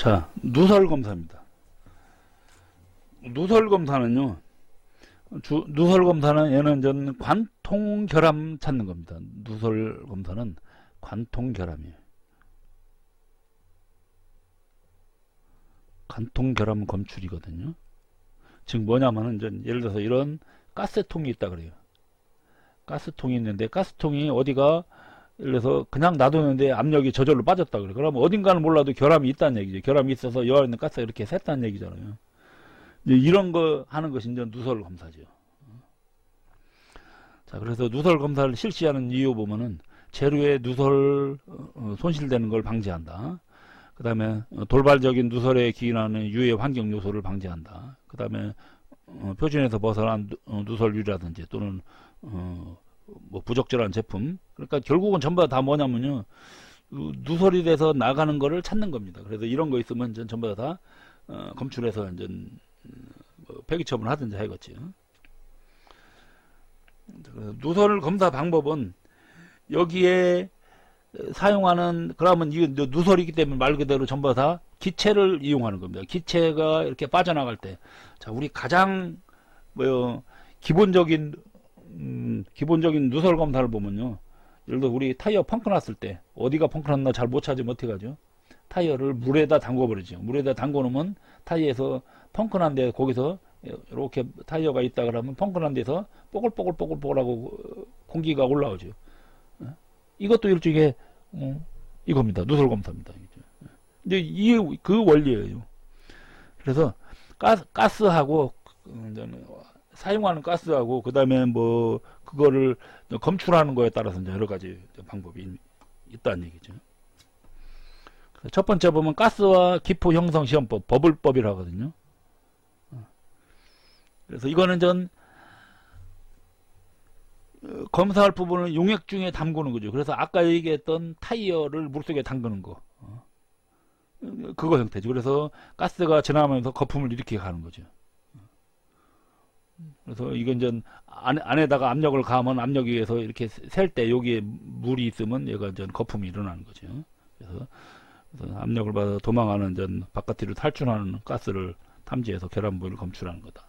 자, 누설 검사입니다. 누설 검사는요, 누설 검사는 얘는 전 관통 결함 찾는 겁니다. 누설 검사는 관통 결함이에요. 관통 결함 검출이거든요. 즉 뭐냐면은 이제 예를 들어서 이런 가스통이 있다 그래요. 가스통이 있는데 가스통이 어디가 예를 들어서 그냥 놔두는데 압력이 저절로 빠졌다 그래. 그러면 어딘가는 몰라도 결함이 있다는 얘기죠. 결함이 있어서 여 안에 있는 가스가 이렇게 샜다는 얘기잖아요. 이제 이런 거 하는 것이 이제 누설 검사죠. 자, 그래서 누설 검사를 실시하는 이유 보면은 재료의 누설 손실되는 걸 방지한다. 그 다음에 돌발적인 누설에 기인하는 유해 환경 요소를 방지한다. 그 다음에 표준에서 벗어난 누설유라든지 또는 뭐 부적절한 제품, 그러니까 결국은 전부 다 뭐냐면요, 누설이 돼서 나가는 거를 찾는 겁니다. 그래서 이런 거 있으면 전부 다 검출해서 이제 뭐 폐기 처분하든지 해야겠지. 누설 검사 방법은 여기에 사용하는, 그러면 이 누설이기 때문에 말 그대로 전부 다 기체를 이용하는 겁니다. 기체가 이렇게 빠져나갈 때, 자, 우리 가장 뭐 기본적인 누설 검사를 보면요, 예를 들어 우리 타이어 펑크 났을 때 어디가 펑크 났나 잘 못 찾으면 어떻게 하죠? 타이어를 물에다 담궈 버리죠. 물에다 담궈 놓으면 타이어에서 펑크 난 데 거기서 이렇게 타이어가 있다 그러면 펑크 난 데서 뽀글뽀글뽀글뽀글하고 공기가 올라오죠. 이것도 일종의 이겁니다. 누설 검사입니다. 이제 그 원리예요. 그래서 가스하고 사용하는 가스하고 그 다음에 뭐 그거를 검출하는 거에 따라서 이제 여러 가지 방법이 있다는 얘기죠. 첫 번째 보면 가스와 기포 형성 시험법, 버블법이라 하거든요. 그래서 이거는 전 검사할 부분은 용액 중에 담그는 거죠. 그래서 아까 얘기했던 타이어를 물속에 담그는 거, 그거 형태죠. 그래서 가스가 지나가면서 거품을 일으키게 하는 거죠. 그래서 이건 이제 안에다가 압력을 가하면 압력에 의해서 이렇게 셀 때 여기에 물이 있으면 얘가 이제 거품이 일어나는 거죠. 그래서 압력을 받아 도망가는 전 바깥으로 탈출하는 가스를 탐지해서 결함부위를 검출하는 거다.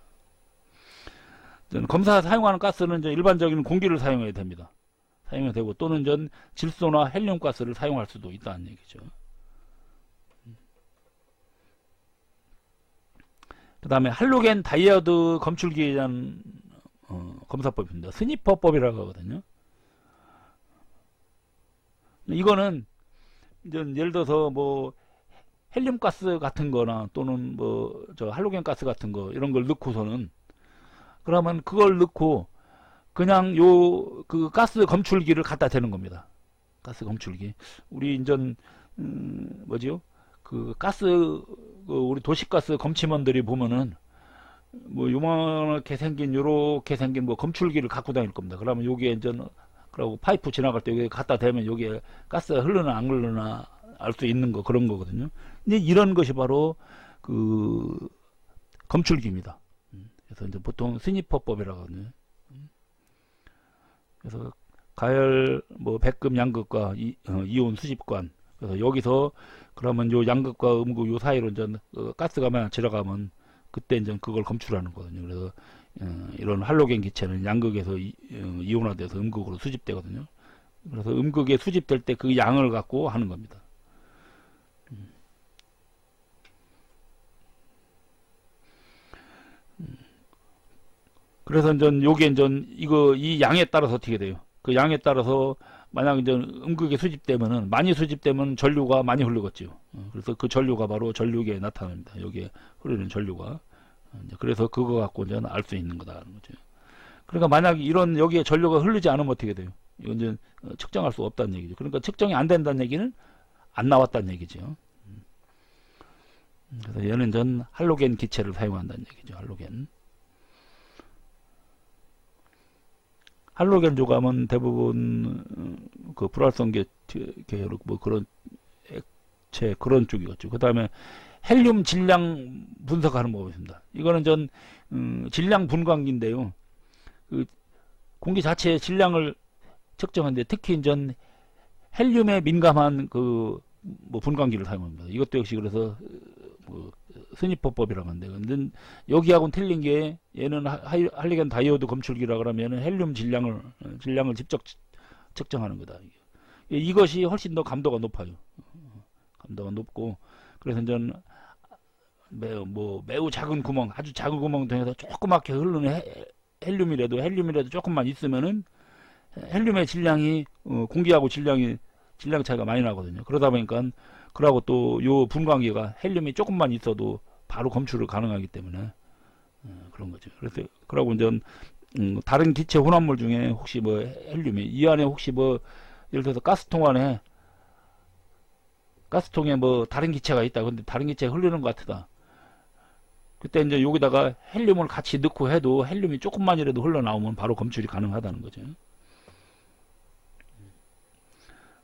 검사 사용하는 가스는 이제 일반적인 공기를 사용해야 됩니다. 사용해야 되고 또는 전 질소나 헬륨 가스를 사용할 수도 있다는 얘기죠. 그 다음에 할로겐 다이오드 검출기에 대한 검사법입니다. 스니퍼법이라고 하거든요. 이거는 이제 예를 들어서 뭐 헬륨 가스 같은 거나 또는 뭐 저 할로겐 가스 같은 거 이런 걸 넣고서는, 그러면 그걸 넣고 그냥 그 가스 검출기를 갖다 대는 겁니다. 가스 검출기. 우리 인전 뭐지요? 그 가스 우리 도시가스 검침원들이 보면은 뭐 요만하게 생긴 요렇게 생긴 뭐 검출기를 갖고 다닐 겁니다. 그러면 여기에 이제 그리고 파이프 지나갈 때 여기 갖다 대면 여기에 가스가 흐르나 안 흐르나 알 수 있는 거, 그런 거거든요. 근데 이런 것이 바로 그 검출기입니다. 그래서 이제 보통 스니퍼법이라고 하거든요. 그래서 가열 뭐 백급 양극과 이온 수집관, 그래서 여기서 그러면 요 양극과 음극 요 사이로 이제 가스가 만약 지나가면 그때 이제 그걸 검출하는 거거든요. 그래서 이런 할로겐 기체는 양극에서 이온화돼서 음극으로 수집되거든요. 그래서 음극에 수집될 때 그 양을 갖고 하는 겁니다. 그래서 이제 요게 이제 이 양에 따라서 어떻게 돼요? 그 양에 따라서 만약 이제 음극에 수집되면은, 많이 수집되면 전류가 많이 흐르겠죠. 그래서 그 전류가 바로 전류계에 나타납니다. 여기에 흐르는 전류가. 그래서 그거 갖고 이제 알 수 있는 거다라는 거죠. 그러니까 만약 이런 여기에 전류가 흐르지 않으면 어떻게 돼요? 이건 이제 측정할 수 없다는 얘기죠. 그러니까 측정이 안 된다는 얘기는 안 나왔다는 얘기죠. 그래서 얘는 전 할로겐 기체를 사용한다는 얘기죠. 할로겐 조감은 대부분 그 불활성 계열 뭐 그런 액체 그런 쪽이었죠. 그 다음에 헬륨 질량 분석하는 법이 있습니다. 이거는 전 질량 분광기인데요. 그 공기 자체의 질량을 측정하는데 특히 전 헬륨에 민감한 그 뭐 분광기를 사용합니다. 이것도 역시 그래서 뭐 스니퍼법이라고 하는데, 근데 여기하고는 틀린 게 얘는 할리겐 다이오드 검출기라 그러면 헬륨 질량을 직접 측정하는 거다. 이것이 훨씬 더 감도가 높아요. 감도가 높고, 그래서 이제 매우 작은 구멍, 아주 작은 구멍 통해서 조그맣게 흐르는 헬륨이라도 조금만 있으면은 헬륨의 질량이 공기하고 질량 차이가 많이 나거든요. 그러다 보니까, 그러고 또 요 분광기가 헬륨이 조금만 있어도 바로 검출을 가능하기 때문에 그런 거죠. 그래서 그러고 이제 다른 기체 혼합물 중에 혹시 뭐 헬륨이 이 안에 혹시 뭐 예를 들어서 가스통에 뭐 다른 기체가 있다. 근데 다른 기체가 흐르는 것 같다. 그때 이제 여기다가 헬륨을 같이 넣고 해도 헬륨이 조금만이라도 흘러나오면 바로 검출이 가능하다는 거죠.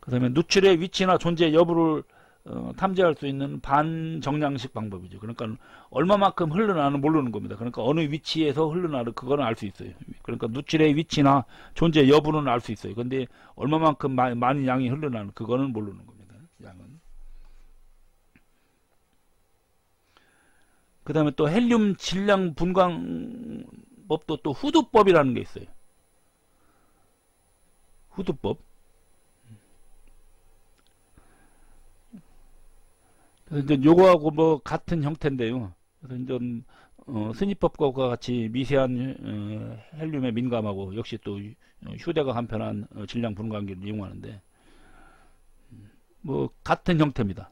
그 다음에 누출의 위치나 존재 여부를 탐지할 수 있는 반정량식 방법이죠. 그러니까 얼마만큼 흘러나는 모르는 겁니다. 그러니까 어느 위치에서 흘러나는 그거는 알 수 있어요. 그러니까 누출의 위치나 존재 여부는 알 수 있어요. 근데 얼마만큼 많은 양이 흘러나는 그거는 모르는 겁니다. 양은. 그 다음에 또 헬륨 질량 분광법도 또 후두법이라는 게 있어요. 후두법. 그래서 이제 요거하고 뭐 같은 형태인데요. 그래서 이제 스니법과 같이 미세한 헬륨에 민감하고 역시 또 휴대가 간편한 질량 분광기를 이용하는데 뭐 같은 형태입니다.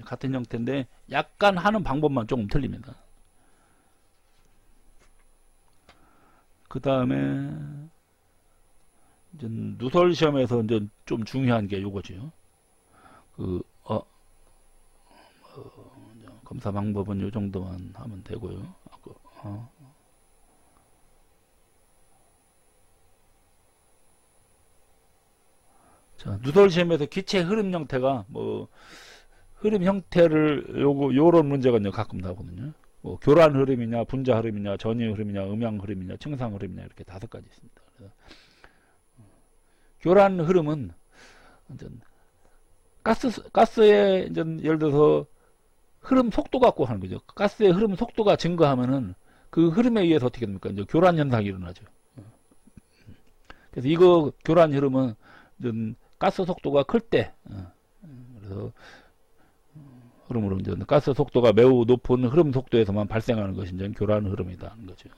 같은 형태인데 약간 하는 방법만 조금 틀립니다. 그 다음에 이제 누설 시험에서 이제 좀 중요한 게 요거죠. 검사 방법은 요 정도만 하면 되고요. 자, 누설 시험에서 기체 흐름 형태가 흐름 형태를 요런 문제가 이제 가끔 나오거든요. 뭐 교란 흐름이냐, 분자 흐름이냐, 전위 흐름이냐, 음양 흐름이냐, 측상 흐름이냐 이렇게 5가지 있습니다. 그래서 교란 흐름은 가스의 이제 예를 들어서 흐름 속도 갖고 하는 거죠. 가스의 흐름 속도가 증가하면은 그 흐름에 의해서 어떻게 됩니까? 이제 교란 현상이 일어나죠. 그래서 이거 교란 흐름은 이제 가스 속도가 클 때, 그래서 흐름으로 이제 가스 속도가 매우 높은 흐름 속도에서만 발생하는 것이 이제 교란 흐름이라는 거죠.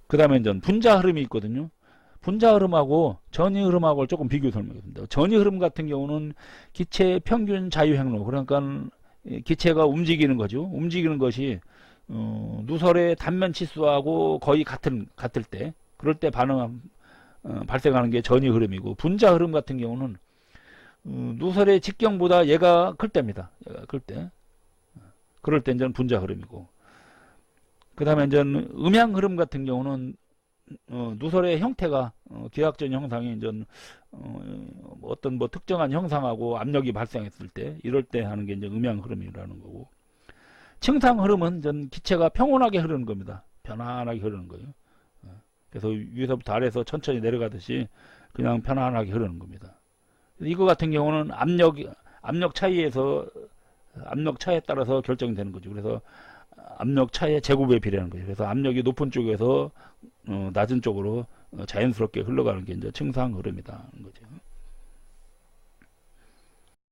그 다음에 이제 분자 흐름이 있거든요. 분자 흐름하고 전위 흐름하고 조금 비교 설명했습니다. 전위 흐름 같은 경우는 기체의 평균 자유 행로, 그러니까 기체가 움직이는 거죠. 움직이는 것이 누설의 단면 치수하고 거의 같을 때, 그럴 때 발생하는 게 전위 흐름이고, 분자 흐름 같은 경우는 누설의 직경보다 얘가 클 때입니다. 얘가 클 때. 그럴 때 이제 분자 흐름이고, 그 다음에 이제 음양 흐름 같은 경우는 누설의 형태가 기하학적 형상이 이제 어떤 뭐 특정한 형상하고 압력이 발생했을 때, 이럴 때 하는 게 이제 음양 흐름이라는 거고, 측상 흐름은 전 기체가 평온하게 흐르는 겁니다. 편안하게 흐르는 거예요. 그래서 위에서부터 아래에서 천천히 내려가듯이 그냥 편안하게 흐르는 겁니다. 이거 같은 경우는 압력 차이에 따라서 결정되는 거죠. 그래서 압력 차의 제곱에 비례하는 거죠. 그래서 압력이 높은 쪽에서 낮은 쪽으로 자연스럽게 흘러가는 게 이제 측상 흐름이다. 거죠.